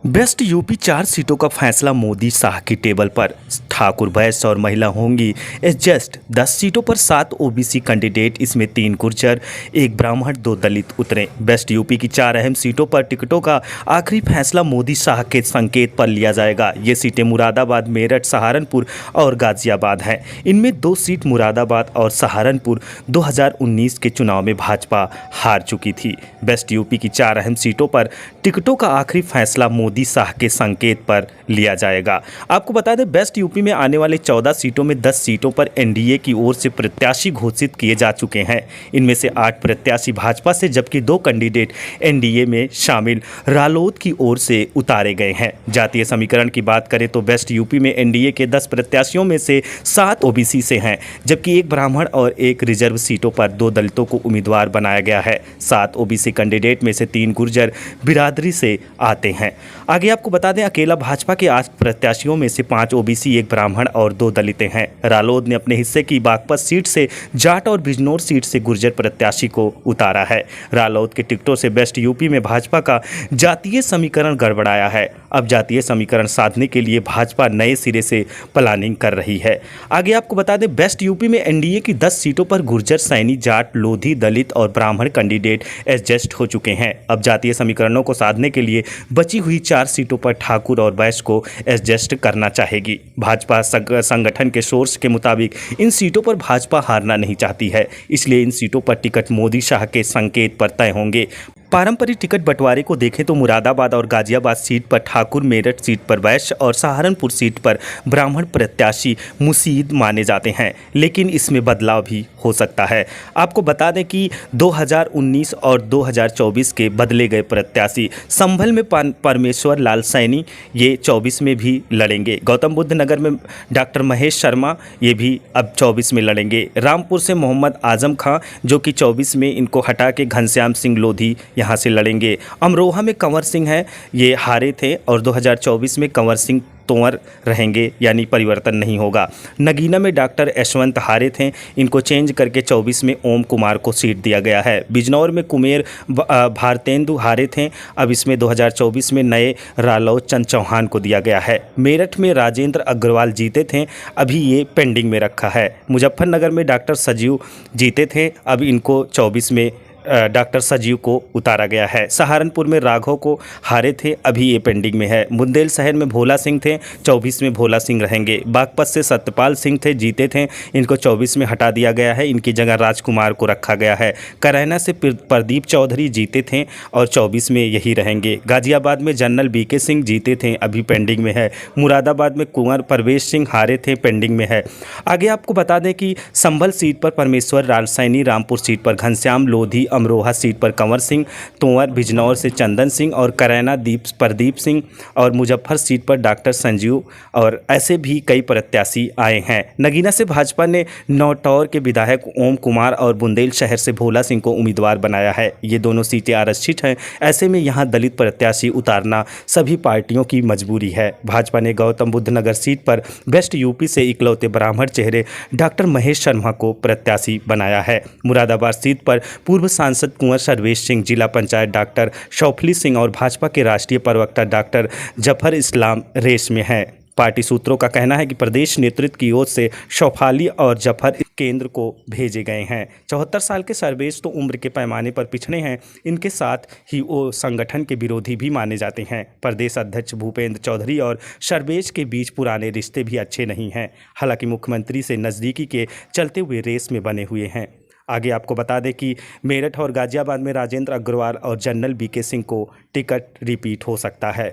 Best UP 4 सीटों का फैसला मोदी शाह की टेबल पर। ठाकुर वैश्य और महिला होंगी एडजस्ट। 10 सीटों पर 7 ओबीसी कैंडिडेट, इसमें 3 गुर्जर, 1 ब्राह्मण, 2 दलित उतरे। बेस्ट यूपी की 4 अहम सीटों पर टिकटों का आखिरी फैसला मोदी शाह के संकेत पर लिया जाएगा। ये सीटें मुरादाबाद, मेरठ, सहारनपुर और गाजियाबाद हैं। इनमें 2 सीट मुरादाबाद और सहारनपुर 2019 के चुनाव में भाजपा हार चुकी थी। बेस्ट यूपी की 4 अहम सीटों पर टिकटों का आखिरी फैसला मोदी शाह के संकेत पर लिया जाएगा। आपको बता दें, बेस्ट यूपी में आने वाले 14 सीटों में 10 सीटों पर एनडीए की ओर से प्रत्याशी घोषित किए जा चुके हैं। इनमें से 8 प्रत्याशी भाजपा से, जबकि 2 कैंडिडेट एनडीए में शामिल रालोद की ओर से उतारे गए हैं। जातीय समीकरण की बात करें तो बेस्ट यूपी में एनडीए के 10 प्रत्याशियों में से 7 ओबीसी से हैं, जबकि 1 ब्राह्मण और 1 रिजर्व सीटों पर 2 दलितों को उम्मीदवार बनाया गया है। 7 ओबीसी कैंडिडेट में से 3 गुर्जर बिरादरी से आते हैं। आगे आपको बता दें, अकेला भाजपा के 8 प्रत्याशियों में से 5 ओबीसी, 1 ब्राह्मण और 2 दलितें हैं। रालोद ने अपने हिस्से की बागपत सीट से जाट और बिजनौर सीट से गुर्जर प्रत्याशी को उतारा है। रालोद के टिकटों से बेस्ट यूपी में भाजपा का जातीय समीकरण गड़बड़ाया है। अब जातीय समीकरण साधने के लिए भाजपा नए सिरे से प्लानिंग कर रही है। आगे आपको बता दें, बेस्ट यूपी में एनडीए की 10 सीटों पर गुर्जर, सैनी, जाट, लोधी, दलित और ब्राह्मण कैंडिडेट एडजस्ट हो चुके हैं। अब जातीय समीकरणों को साधने के लिए बची हुई 4 सीटों पर ठाकुर और वैश्य को एडजस्ट करना चाहेगी। भाजपा संगठन के सोर्स के मुताबिक इन सीटों पर भाजपा हारना नहीं चाहती है, इसलिए इन सीटों पर टिकट मोदी शाह के संकेत पर तय होंगे। पारंपरिक टिकट बंटवारे को देखें तो मुरादाबाद और गाजियाबाद सीट पर ठाकुर, मेरठ सीट पर वैश्य और सहारनपुर सीट पर ब्राह्मण प्रत्याशी मुसीद माने जाते हैं, लेकिन इसमें बदलाव भी हो सकता है। आपको बता दें कि 2019 और 2024 के बदले गए प्रत्याशी संभल में परमेश्वर लाल सैनी ये 24 में भी लड़ेंगे। गौतम बुद्ध नगर में डॉक्टर महेश शर्मा ये भी अब 24 में लड़ेंगे। रामपुर से मोहम्मद आजम खां जो कि 24 में, इनको हटा के घनश्याम सिंह लोधी यहाँ से लड़ेंगे। अमरोहा में कंवर सिंह हैं, ये हारे थे और 2024 में कंवर सिंह तोमर रहेंगे, यानी परिवर्तन नहीं होगा। नगीना में डॉक्टर यशवंत हारे थे, इनको चेंज करके 24 में ओम कुमार को सीट दिया गया है। बिजनौर में कुमेर भारतेंदु हारे थे, अब इसमें 2024 में नए रालोद चंद चौहान को दिया गया है। मेरठ में राजेंद्र अग्रवाल जीते थे, अभी ये पेंडिंग में रखा है। मुजफ्फरनगर में डॉक्टर सजीव जीते थे, अब इनको 24 में डॉक्टर सजीव को उतारा गया है। सहारनपुर में राघव को हारे थे, अभी ये पेंडिंग में है। बुंदेलशहर में भोला सिंह थे, 24 में भोला सिंह रहेंगे। बागपत से सत्यपाल सिंह थे, जीते थे, इनको 24 में हटा दिया गया है, इनकी जगह राजकुमार को रखा गया है। करैना से प्रदीप चौधरी जीते थे और 24 में यही रहेंगे। गाजियाबाद में जनरल बीके सिंह जीते थे, अभी पेंडिंग में है। मुरादाबाद में कुंवर परवेश सिंह हारे थे, पेंडिंग में है। आगे आपको बता दें कि संभल सीट पर परमेश्वर लाल सैनी, रामपुर सीट पर घनश्याम लोधी, अमरोहा सीट पर कंवर सिंह तोमर, बिजनौर से चंदन सिंह और करैना प्रदीप सिंह और मुजफ्फर सीट पर डॉक्टर संजीव और ऐसे भी कई प्रत्याशी आए हैं। नगीना से भाजपा ने नौटौर के विधायक ओम कुमार और बुंदेलशहर से भोला सिंह को उम्मीदवार बनाया है। ये दोनों सीटें आरक्षित हैं, ऐसे में यहाँ दलित प्रत्याशी उतारना सभी पार्टियों की मजबूरी है। भाजपा ने गौतम बुद्ध नगर सीट पर बेस्ट यूपी से इकलौते ब्राह्मण चेहरे डॉक्टर महेश शर्मा को प्रत्याशी बनाया है। मुरादाबाद सीट पर पूर्व सांसद कुंवर सर्वेश सिंह, जिला पंचायत डॉक्टर शौफली सिंह और भाजपा के राष्ट्रीय प्रवक्ता डॉक्टर जफर इस्लाम रेस में हैं। पार्टी सूत्रों का कहना है कि प्रदेश नेतृत्व की ओर से शौफाली और जफर केंद्र को भेजे गए हैं। 74 साल के सर्वेश तो उम्र के पैमाने पर पिछड़े हैं, इनके साथ ही वो संगठन के विरोधी भी माने जाते हैं। प्रदेश अध्यक्ष भूपेंद्र चौधरी और सर्वेश के बीच पुराने रिश्ते भी अच्छे नहीं हैं, हालांकि मुख्यमंत्री से नज़दीकी के चलते हुए रेस में बने हुए हैं। आगे आपको बता दें कि मेरठ और गाजियाबाद में राजेंद्र अग्रवाल और जनरल बीके सिंह को टिकट रिपीट हो सकता है।